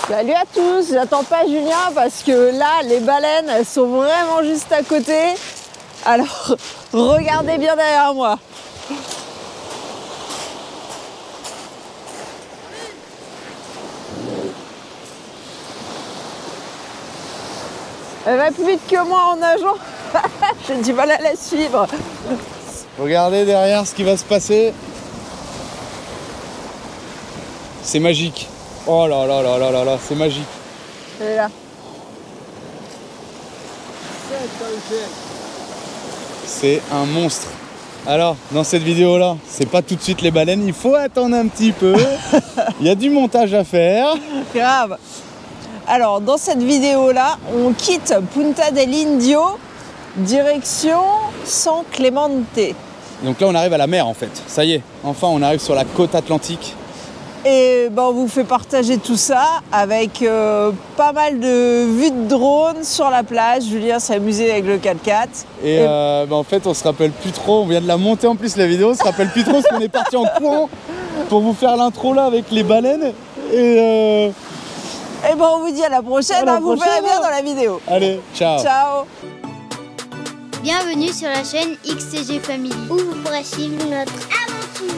Salut à tous, j'attends pas Julien parce que là, les baleines, elles sont vraiment juste à côté. Alors, regardez bien derrière moi. Elle va plus vite que moi en nageant. J'ai du mal à la suivre. Regardez derrière ce qui va se passer. C'est magique. Oh là là là là là là, c'est magique. Elle est là. C'est un monstre. Alors, dans cette vidéo-là, c'est pas tout de suite les baleines, il faut attendre un petit peu. Il y a du montage à faire. Grave. Alors, dans cette vidéo-là, on quitte Punta del Indio, direction San Clemente. Donc là, on arrive à la mer en fait. Ça y est, enfin, on arrive sur la côte atlantique. Et ben, on vous fait partager tout ça avec pas mal de vues de drone sur la plage. Julien s'est amusé avec le 4x4. Et en fait, on se rappelle plus trop. On vient de la monter en plus la vidéo. On se rappelle plus trop parce qu'on est parti en courant pour vous faire l'intro là avec les baleines. Et ben, on vous dit à la prochaine. Vous verrez bien dans la vidéo. Allez, ciao. Ciao. Bienvenue sur la chaîne XCG Family où vous pourrez suivre notre aventure.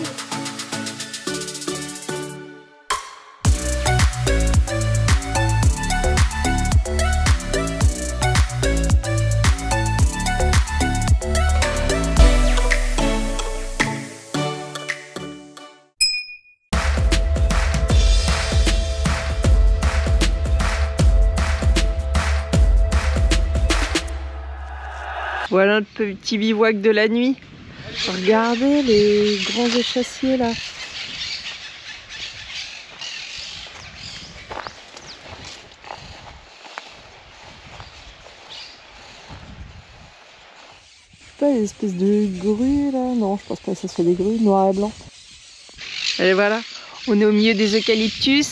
Voilà notre petit bivouac de la nuit. Regardez les grands échassiers là. Pas les espèces de grues là. Non, je pense pas que ça soit des grues, noir et blanc. Et voilà, on est au milieu des eucalyptus,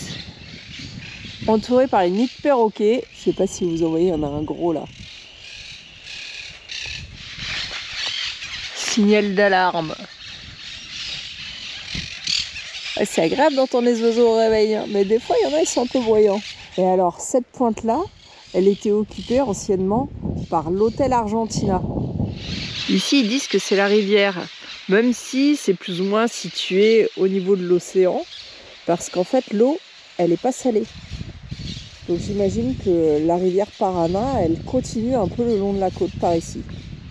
entouré par les nids de perroquets. Je sais pas si vous en voyez, il y en a un gros là. Signal d'alarme. Ouais, c'est agréable d'entendre les oiseaux au réveil, hein. Mais des fois il y en a qui sont un peu bruyants. Et alors cette pointe là, elle était occupée anciennement par l'hôtel Argentina. Ici ils disent que c'est la rivière, même si c'est plus ou moins situé au niveau de l'océan, parce qu'en fait l'eau elle n'est pas salée. Donc j'imagine que la rivière Paraná elle continue un peu le long de la côte par ici.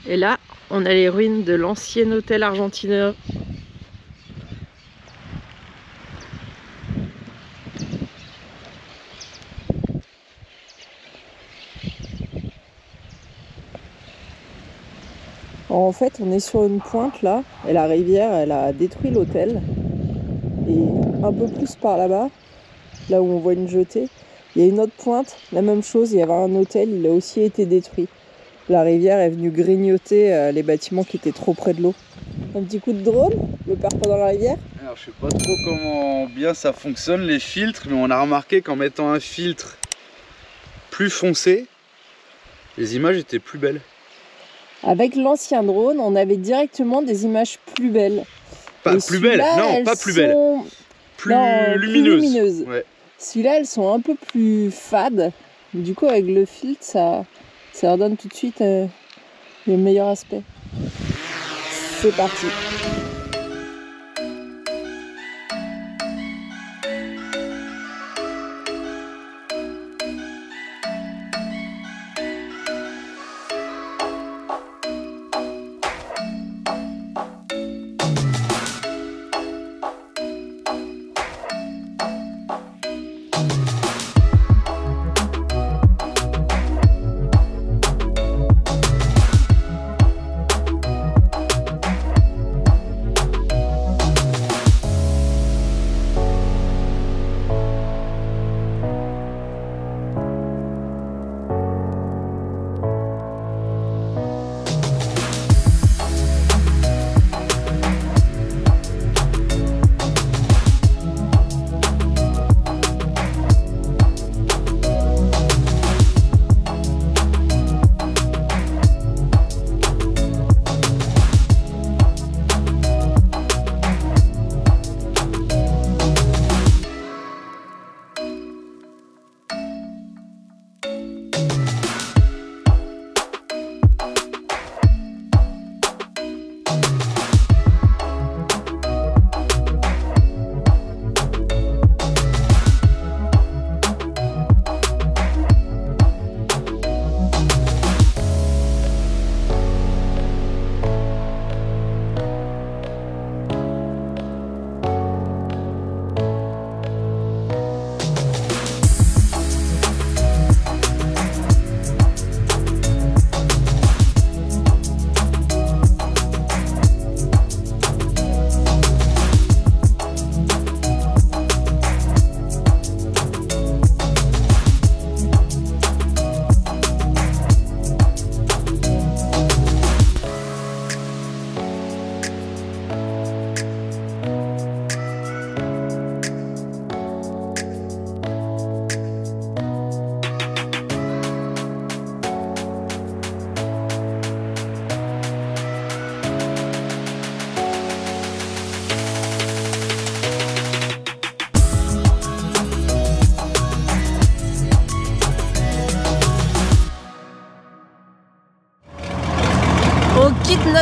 Et là on a les ruines de l'ancien hôtel Argentina. En fait, on est sur une pointe là, et la rivière, elle a détruit l'hôtel. Et un peu plus par là-bas, là où on voit une jetée, il y a une autre pointe, la même chose, il y avait un hôtel, il a aussi été détruit. La rivière est venue grignoter les bâtiments qui étaient trop près de l'eau. Un petit coup de drone, le perd pas dans la rivière. Alors je sais pas trop comment bien ça fonctionne les filtres, mais on a remarqué qu'en mettant un filtre plus foncé, les images étaient plus belles. Avec l'ancien drone, on avait directement des images plus belles. Pas plus belles, non, pas plus belles. Plus lumineuses. Ouais. Celui-là, elles sont un peu plus fades. Du coup, avec le filtre, ça leur donne tout de suite le meilleur aspect. C'est parti.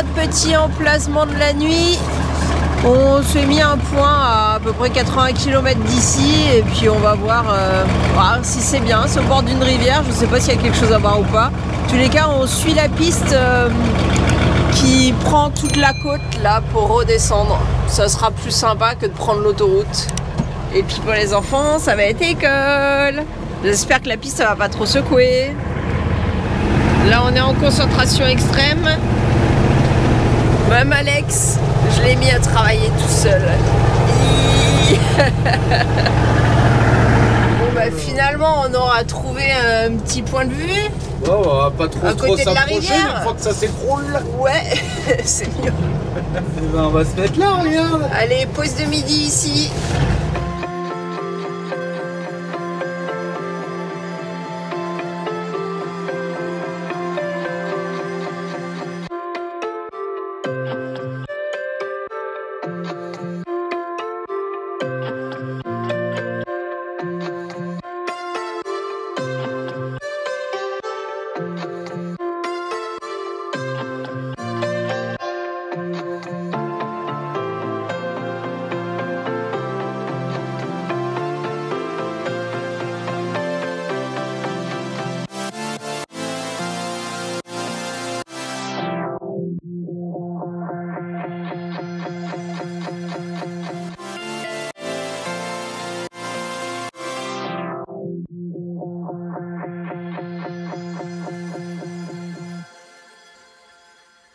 notre petit emplacement de la nuit. On s'est mis un point à peu près 80 km d'ici et puis on va voir si c'est bien. C'est au bord d'une rivière, je ne sais pas s'il y a quelque chose à voir ou pas. En tous les cas, on suit la piste qui prend toute la côte là pour redescendre. Ça sera plus sympa que de prendre l'autoroute. Et puis pour les enfants, ça va être école. J'espère que la piste ça va pas trop secouer. Là, on est en concentration extrême. Même Alex, je l'ai mis à travailler tout seul. Bon bah finalement on aura trouvé un petit point de vue. Oh, on va pas trop s'approcher une fois que ça s'écroule. Ouais, c'est mieux. Et ben on va se mettre là, regarde. Allez, pause de midi ici.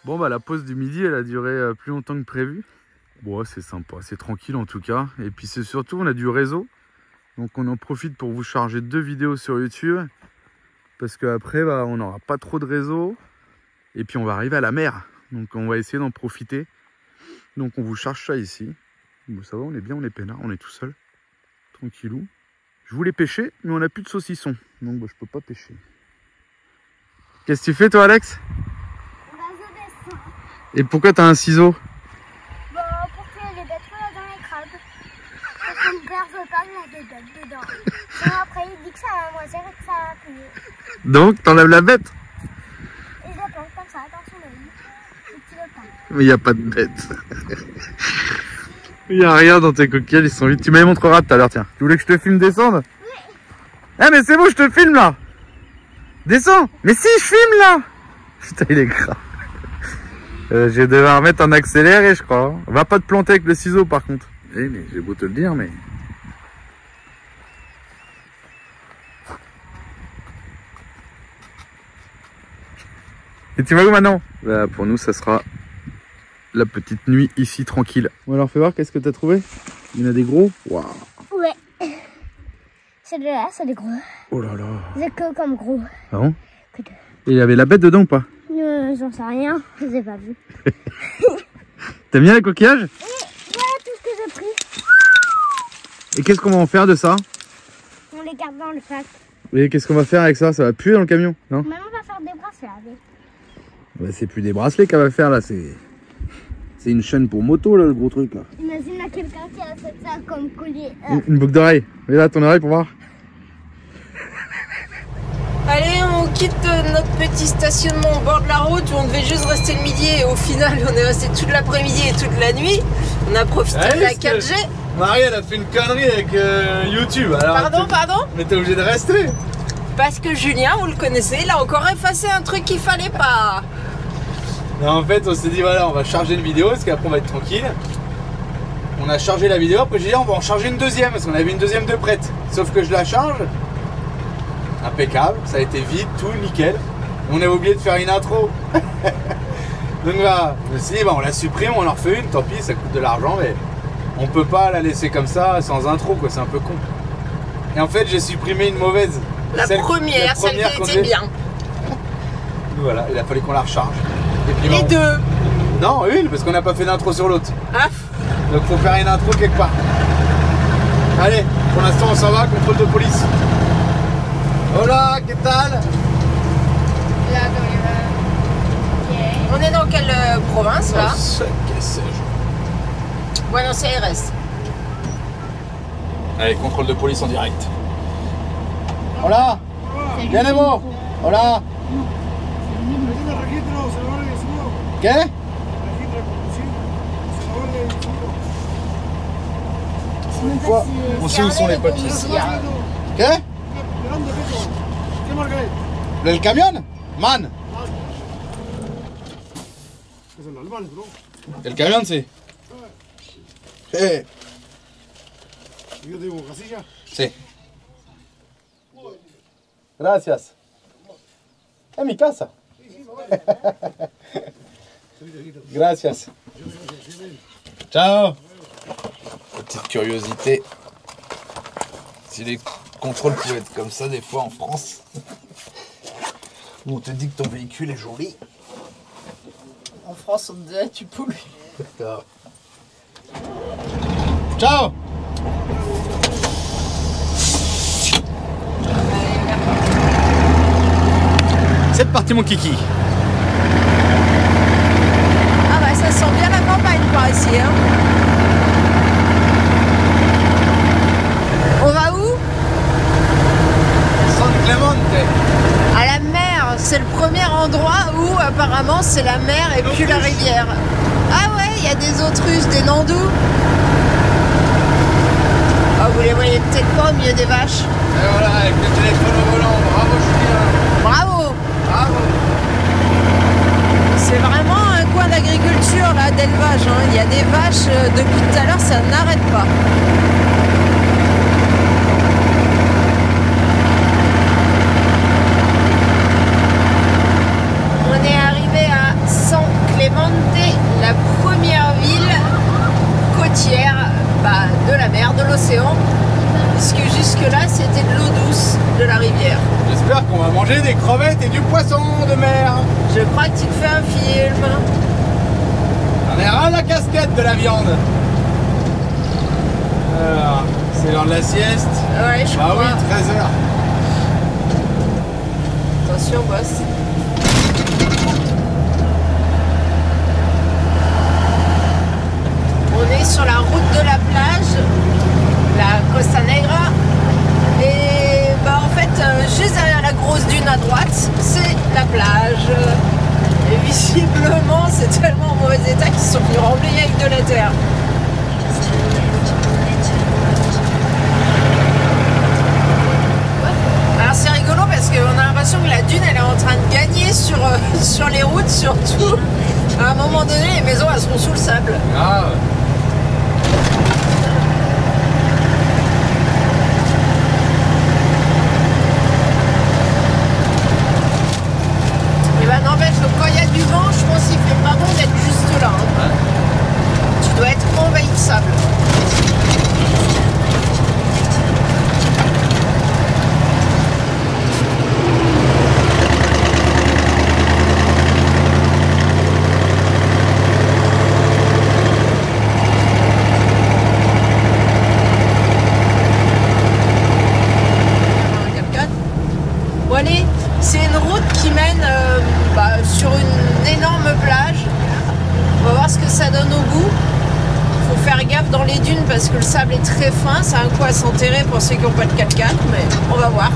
Bon bah la pause du midi elle a duré plus longtemps que prévu. Bon c'est sympa, c'est tranquille en tout cas. Et puis c'est surtout on a du réseau. Donc on en profite pour vous charger 2 vidéos sur YouTube. Parce qu'après bah, on n'aura pas trop de réseau. Et puis on va arriver à la mer. Donc on va essayer d'en profiter. Donc on vous charge ça ici. Bon, ça va, on est bien, on est peinard, on est tout seul. Tranquillou. Je voulais pêcher mais on n'a plus de saucisson. Donc bah, je peux pas pêcher. Qu'est-ce que tu fais toi Alex? Et pourquoi t'as un ciseau? Bon, pour que les bêtes soient dans les crabes. Parce que mon père veut pas mettre des bêtes dedans. Sinon après il dit que ça va moisir et que ça va puer. Donc t'enlèves la bête? Et je la plante comme ça dans son œil. Et tu le plantes. Mais il n'y a pas de bête. Il n'y a rien dans tes coquillettes, ils sont vides. Tu me les montreras tout à l'heure, tiens. Tu voulais que je te filme descendre? Oui. Ah mais c'est bon, je te filme là. Descends. Mais si, je filme là. Putain, il est grave. Je vais devoir mettre en accéléré, je crois. Va pas te planter avec le ciseau, par contre. Eh, mais j'ai beau te le dire, mais... Et tu vas où maintenant? Bah, pour nous, ça sera la petite nuit ici, tranquille. Bon alors, fais voir, qu'est-ce que t'as trouvé? Il y en a des gros? Waouh. Ouais. Celui-là, c'est des gros. Oh là là. C'est que comme gros. Ah bon? Que deux. Et il y avait la bête dedans ou pas? J'en sais rien, je les ai pas vus. T'aimes bien les coquillages? Oui, voilà tout ce que j'ai pris. Et qu'est-ce qu'on va en faire de ça? On les garde dans le sac. Et qu'est-ce qu'on va faire avec ça? Ça va puer dans le camion, non? Maintenant on va faire des bracelets avec. Bah, c'est plus des bracelets qu'elle va faire là, c'est une chaîne pour moto là, le gros truc là. Imagine là quelqu'un qui a fait ça comme collier. Une boucle d'oreille. Mets là ton oreille pour voir. Allez, on quitte notre petit stationnement au bord de la route où on devait juste rester le midi et au final on est resté toute l'après-midi et toute la nuit. On a profité de la 4G. Marie elle a fait une connerie avec YouTube. Alors, Pardon? Mais t'es obligé de rester. Parce que Julien, vous le connaissez, il a encore effacé un truc qu'il fallait pas. Non, en fait on s'est dit voilà on va charger une vidéo parce qu'après on va être tranquille. On a chargé la vidéo, après j'ai dit on va en charger une deuxième parce qu'on avait une deuxième de prête. Sauf que je la charge. Impeccable, ça a été vide, tout nickel. On avait oublié de faire une intro. Donc voilà, je me suis dit, bah, on la supprime, on en refait une, tant pis, ça coûte de l'argent, mais on peut pas la laisser comme ça sans intro, quoi, c'est un peu con. Et en fait, j'ai supprimé une mauvaise. Celle qui était bien. Donc voilà, il a fallu qu'on la recharge. Et puis, les deux. Non, une, parce qu'on n'a pas fait d'intro sur l'autre. Ah. Donc faut faire une intro quelque part. Allez, pour l'instant on s'en va, contrôle de police. Hola, ¿qué tal? On est dans quelle province là? Que sais-je. Buenos Aires. Allez, contrôle de police en direct. Hola, tenemos. Hola. ¿Qué? Une fois, on sait où sont les pâtisses. ¿Qué? ¿El camión? Man. El camión, sí. Sí. Gracias. Es mi casa. Gracias. Ciao. Petite curiosité. Si les contrôles pouvaient être comme ça des fois en France, où on te dit que ton véhicule est joli. En France, on te dit tu pollues. Ciao. C'est parti mon kiki. Ah bah ça sent bien la campagne par ici. Hein. On va où? San Clemente. À la mer. C'est le premier endroit où apparemment c'est la mer et puis la rivière. Ah ouais, il y a des autruches, des nandous. Ah, vous les voyez peut-être pas au milieu des vaches. Et voilà, avec le téléphone au volant. Bravo Julien. Bravo. Bravo. C'est vraiment un coin d'agriculture là, d'élevage. Hein. Il y a des vaches depuis tout à l'heure, ça n'arrête pas. On est arrivé à San Clemente, la première ville côtière de la mer, de l'océan. Puisque jusque-là, c'était de l'eau douce de la rivière. J'espère qu'on va manger des crevettes et du poisson de mer. Je crois que tu te fais un film. On est ras la casquette de la viande. Alors, c'est l'heure de la sieste. Ouais, je Ah crois. oui, 13h. Attention, boss. On est sur la route de la plage, la Costa Negra. Et bah en fait, juste derrière la grosse dune à droite, c'est la plage. Et visiblement, c'est tellement en mauvais état qu'ils sont venus remblayer avec de la terre. Alors c'est rigolo parce qu'on a l'impression que la dune elle est en train de gagner sur les routes surtout. À un moment donné, les maisons elles seront sous le sable. Ah. Et bah n'empêche, quand il y a du vent, je pense qu'il fait pas bon d'être juste là. Hein. Ouais. Tu dois être envahi de sable. Bon allez, c'est une route qui mène sur une énorme plage. On va voir ce que ça donne au bout. Faut faire gaffe dans les dunes parce que le sable est très fin. C'est un coup à s'enterrer pour ceux qui n'ont pas de 4x4, mais on va voir.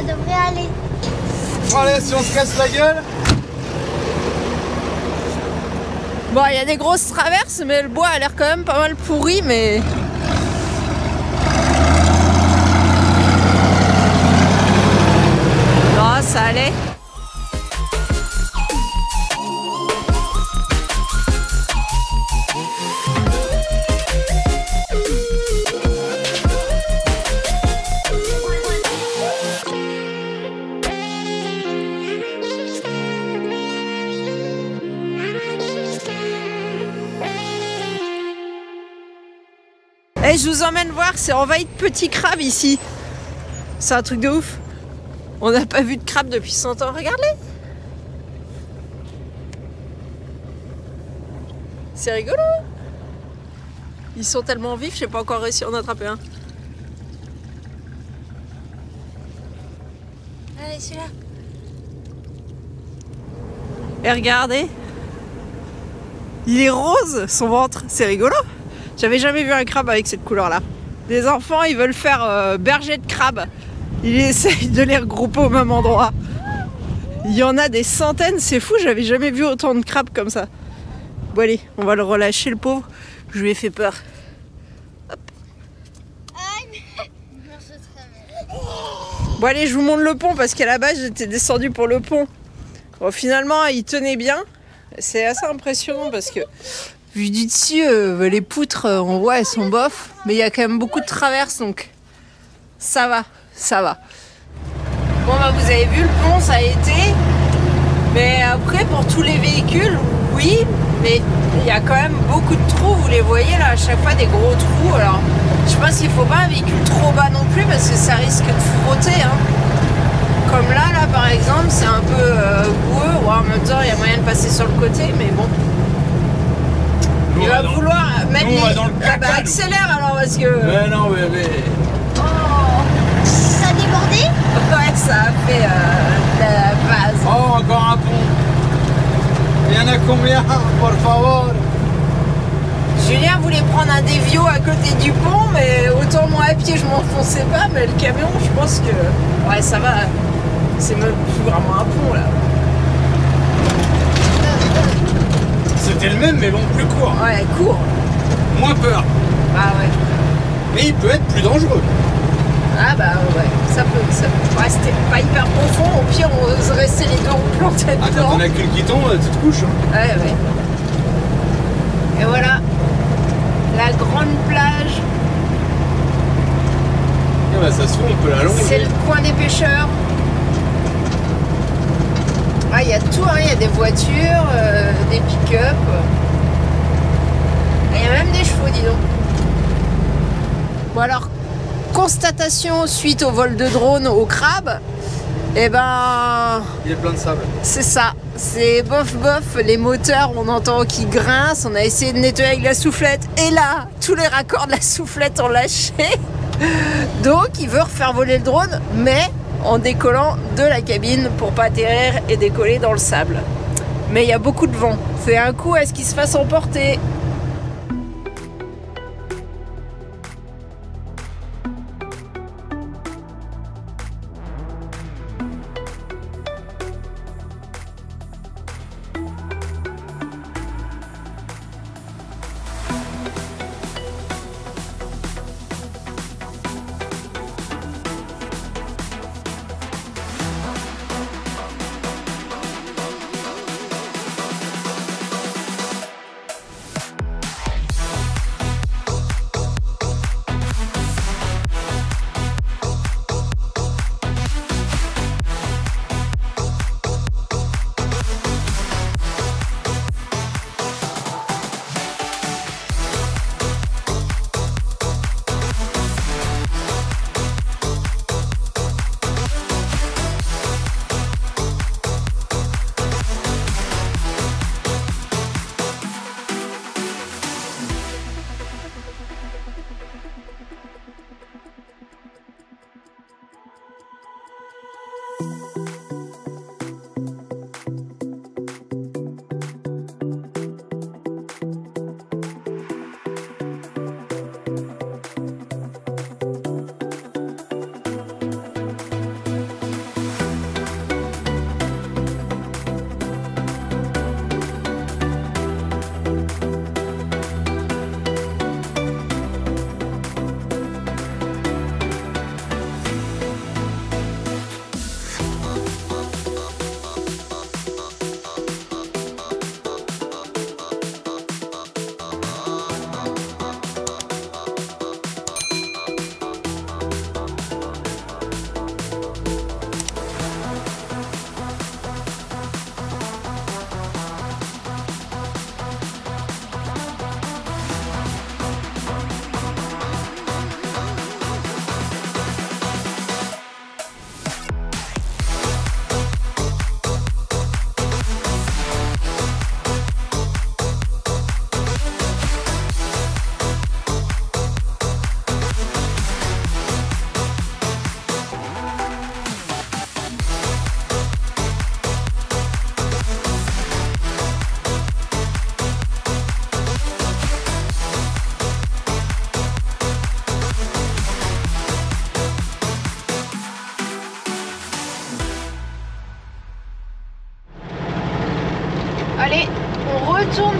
ça devrait aller. Bon, allez, si on se casse la gueule. Bon, il y a des grosses traverses, mais le bois a l'air quand même pas mal pourri, mais... Non, ça allait. Et je vous emmène voir, c'est envahi de petits crabes ici. C'est un truc de ouf. On n'a pas vu de crabes depuis 100 ans, regardez. C'est rigolo. Ils sont tellement vifs, j'ai pas encore réussi à en attraper un. Allez, celui-là. Et regardez. Il est rose, son ventre. C'est rigolo. J'avais jamais vu un crabe avec cette couleur-là. Les enfants, ils veulent faire berger de crabes. Ils essayent de les regrouper au même endroit. Il y en a des centaines, c'est fou, j'avais jamais vu autant de crabes comme ça. Bon allez, on va le relâcher le pauvre. Je lui ai fait peur. Hop. Bon allez, je vous montre le pont parce qu'à la base j'étais descendu pour le pont. Bon finalement il tenait bien. C'est assez impressionnant parce que vu du dessus, les poutres on voit elles sont bof. Mais il y a quand même beaucoup de traverses donc ça va. Ça va. Bon bah vous avez vu le pont ça a été. Mais après pour tous les véhicules, oui, mais il y a quand même beaucoup de trous, vous les voyez là, à chaque fois des gros trous. Alors je pense qu'il faut pas un véhicule trop bas non plus parce que ça risque de frotter hein. Comme là par exemple c'est un peu boueux, ouais, en même temps il y a moyen de passer sur le côté mais bon. Il va vouloir mettre les... Ah bah accélère alors parce que... Mais non mais... Ça a débordé? Ouais, ça a fait la base. Oh, encore un pont. Il y en a combien, por favor? Julien voulait prendre un dévio à côté du pont, mais autant moi à pied je m'enfonçais pas, mais le camion, je pense que... Ouais, ça va. C'est même plus vraiment un pont, là. C'était le même, mais bon, plus court. Ouais, court. Moins peur. Ah ouais. Mais il peut être plus dangereux. Ah bah ouais, ça peut. Ouais, c'était pas hyper profond, au pire on se restait les deux roues plantés dedans. Ah, quand on a que le guidon, tu te couches. Hein. Ouais. Et voilà, la grande plage. Ah bah ça se trouve, on peut la longer. C'est le coin des pêcheurs. Ah, il y a tout, hein. Il y a des voitures, des pick-up. Il y a même des chevaux, dis donc. Bon alors, constatation suite au vol de drone au crabe, eh ben... Il y a plein de sable. C'est ça, c'est bof, les moteurs on entend qu'ils grincent, on a essayé de nettoyer avec la soufflette et là, tous les raccords de la soufflette ont lâché. Donc il veut refaire voler le drone, mais en décollant de la cabine pour pas atterrir et décoller dans le sable. Mais il y a beaucoup de vent, c'est un coup à ce qu'il se fasse emporter.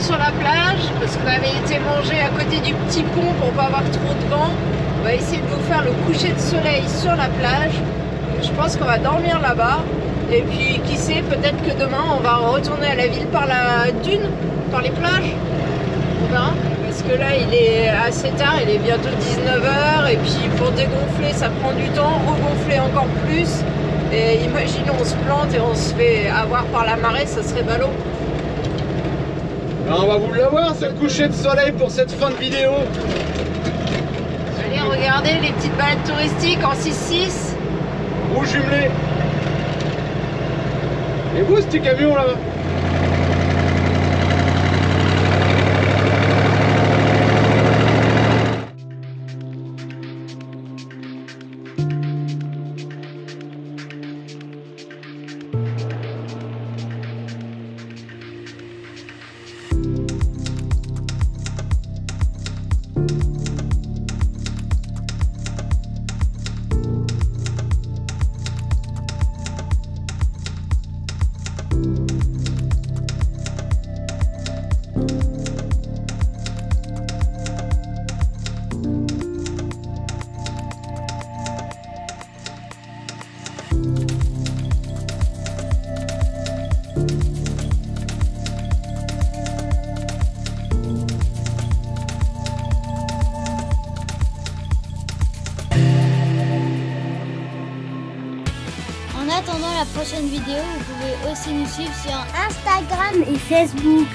sur la plage parce qu'on avait été manger à côté du petit pont pour pas avoir trop de vent. On va essayer de vous faire le coucher de soleil sur la plage. Je pense qu'on va dormir là-bas. Et puis qui sait, peut-être que demain on va retourner à la ville par la dune, par les plages. On verra. Parce que là il est assez tard, il est bientôt 19h. Et puis pour dégonfler ça prend du temps, regonfler encore plus. Et imaginons on se plante et on se fait avoir par la marée, ça serait ballot. On va vous l'avoir ce coucher de soleil pour cette fin de vidéo. Allez, regardez les petites balades touristiques en 6-6. Rouge jumelé. Et beau ce petit camion là. En attendant la prochaine vidéo, vous pouvez aussi nous suivre sur Instagram et Facebook.